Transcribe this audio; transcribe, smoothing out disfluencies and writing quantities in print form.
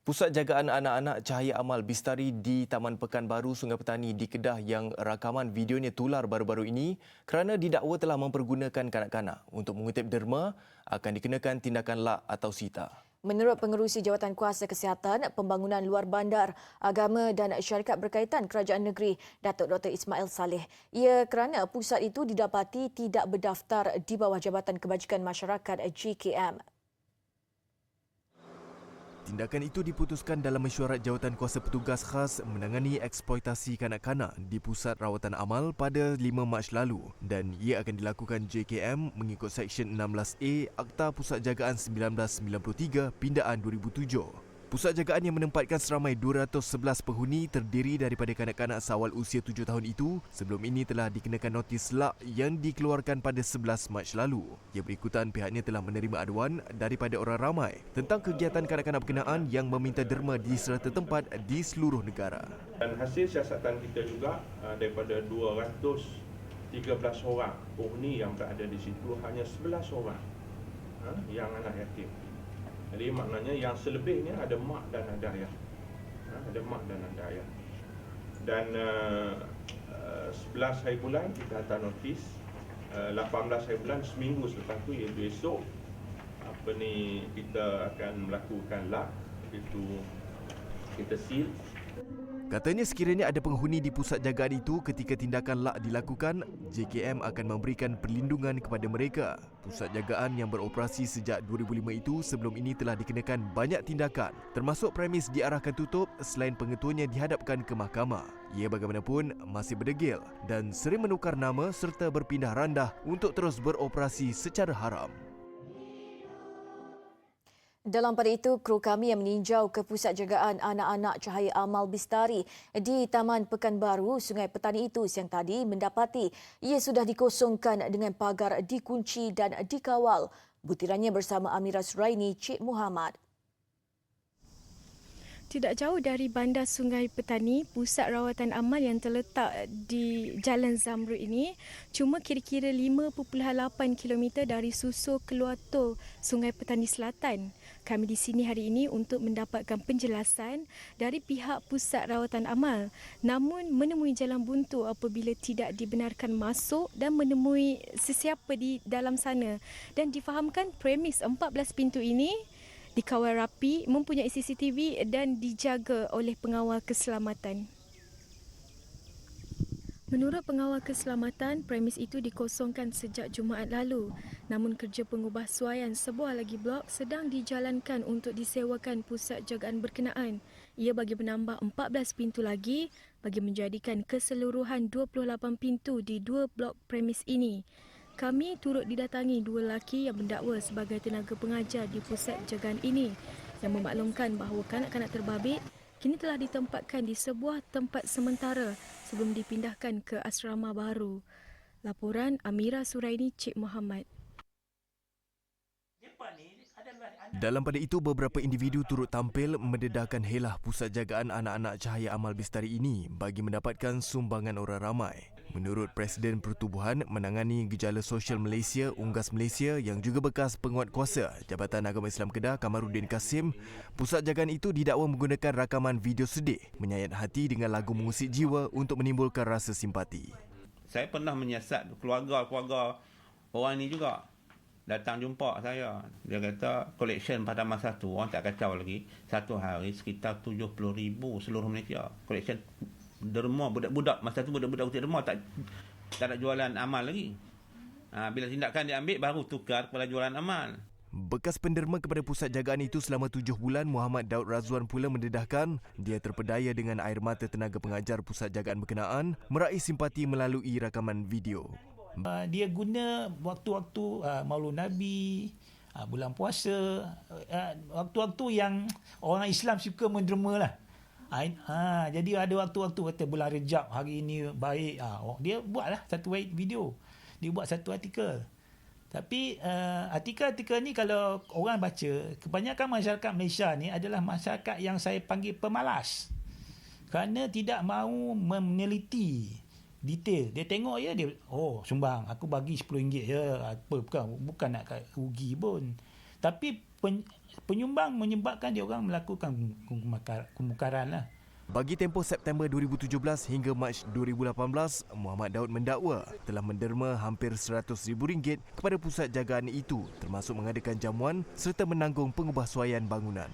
Pusat jagaan anak-anak Cahaya Amal Bistari di Taman Pekanbaru, Sungai Petani di Kedah yang rakaman videonya tular baru-baru ini kerana didakwa telah mempergunakan kanak-kanak untuk mengutip derma akan dikenakan tindakan lak atau sita. Menurut Pengerusi Jawatan Kuasa Kesihatan, Pembangunan Luar Bandar, Agama dan Syarikat Berkaitan Kerajaan Negeri, Datuk Dr. Ismail Saleh, ia kerana pusat itu didapati tidak berdaftar di bawah Jabatan Kebajikan Masyarakat JKM. Tindakan itu diputuskan dalam mesyuarat Jawatan Kuasa Petugas Khas menangani eksploitasi kanak-kanak di Pusat Rawatan Amal pada 5 Mac lalu dan ia akan dilakukan JKM mengikut Seksyen 16A Akta Pusat Jagaan 1993 Pindaan 2007. Pusat jagaan yang menempatkan seramai 211 penghuni terdiri daripada kanak-kanak seawal usia 7 tahun itu sebelum ini telah dikenakan notis lak yang dikeluarkan pada 11 Mac lalu. Ia berikutan pihaknya telah menerima aduan daripada orang ramai tentang kegiatan kanak-kanak berkenaan yang meminta derma di serata tempat di seluruh negara. Dan hasil siasatan kita juga daripada 213 orang penghuni yang berada di situ, hanya 11 orang yang anak yatim. Jadi maknanya yang selebihnya ada mak dan ada ayah. Ada mak dan ada ayah. Dan 11 hari bulan kita hantar notis, 18 hari bulan seminggu selepas tu iaitu esok kita akan melakukan lak, itu kita seal. Katanya sekiranya ada penghuni di pusat jagaan itu ketika tindakan lak dilakukan, JKM akan memberikan perlindungan kepada mereka. Pusat jagaan yang beroperasi sejak 2005 itu sebelum ini telah dikenakan banyak tindakan, termasuk premis diarahkan tutup selain pengetuanya dihadapkan ke mahkamah. Ia bagaimanapun masih berdegil dan sering menukar nama serta berpindah randah untuk terus beroperasi secara haram. Dalam pada itu, kru kami yang meninjau ke Pusat Jagaan Anak-anak Cahaya Amal Bistari di Taman Pekanbaru, Sungai Petani itu siang tadi mendapati ia sudah dikosongkan dengan pagar dikunci dan dikawal. Butirannya bersama Amira Suraini, Cik Muhammad. Tidak jauh dari bandar Sungai Petani, pusat rawatan amal yang terletak di Jalan Zamrud ini cuma kira-kira 5.8 km dari susur keluar tol Sungai Petani Selatan. Kami di sini hari ini untuk mendapatkan penjelasan dari pihak pusat rawatan amal, namun menemui jalan buntu apabila tidak dibenarkan masuk dan menemui sesiapa di dalam sana, dan difahamkan premis 14 pintu ini dikawal rapi, mempunyai CCTV dan dijaga oleh pengawal keselamatan. Menurut pengawal keselamatan, premis itu dikosongkan sejak Jumaat lalu. Namun kerja pengubahsuaian sebuah lagi blok sedang dijalankan untuk disewakan pusat jagaan berkenaan. Ia bagi menambah 14 pintu lagi bagi menjadikan keseluruhan 28 pintu di 2 blok premis ini. Kami turut didatangi dua lelaki yang mendakwa sebagai tenaga pengajar di pusat jagaan ini yang memaklumkan bahawa kanak-kanak terbabit kini telah ditempatkan di sebuah tempat sementara sebelum dipindahkan ke asrama baru. Laporan Amira Suraini, Cik Muhammad. Dalam pada itu, beberapa individu turut tampil mendedahkan helah Pusat Jagaan Anak-anak Cahaya Amal Bistari ini bagi mendapatkan sumbangan orang ramai. Menurut Presiden Pertubuhan Menangani Gejala Sosial Malaysia, Unggas Malaysia yang juga bekas penguat kuasa Jabatan Agama Islam Kedah Kamaruddin Kasim, pusat jagaan itu didakwa menggunakan rakaman video sedih menyayat hati dengan lagu mengusik jiwa untuk menimbulkan rasa simpati. Saya pernah menyiasat keluarga-keluarga orang ni juga. Datang jumpa saya. Dia kata collection pada masa tu orang tak kacau lagi. Satu hari sekitar 70,000 seluruh Malaysia. Collection derma budak-budak. Masa tu budak-budak usia derma tak ada jualan amal lagi. Bila tindakan diambil baru tukar kepada jualan amal. Bekas penderma kepada pusat jagaan itu selama 7 bulan, Muhammad Daud Razwan pula mendedahkan dia terpedaya dengan air mata tenaga pengajar pusat jagaan berkenaan meraih simpati melalui rakaman video. Dia guna waktu-waktu Maulud Nabi, bulan puasa, waktu-waktu yang orang Islam suka menderma lah. Jadi ada waktu-waktu kata bulan Rejab hari ini baik, dia buatlah satu video, dia buat satu artikel. Tapi artikel-artikel ni kalau orang baca, kebanyakan masyarakat Malaysia ni adalah masyarakat yang saya panggil pemalas, kerana tidak mahu meneliti detail. Dia tengok je, dia sumbang, aku bagi RM10 je, apa bukan nak rugi pun. Tapi penyumbang menyebabkan dia orang melakukan kemungkaran lah. Bagi tempoh September 2017 hingga Mac 2018, Muhammad Daud mendakwa telah menderma hampir RM100,000 kepada pusat jagaan itu termasuk mengadakan jamuan serta menanggung pengubahsuaian bangunan.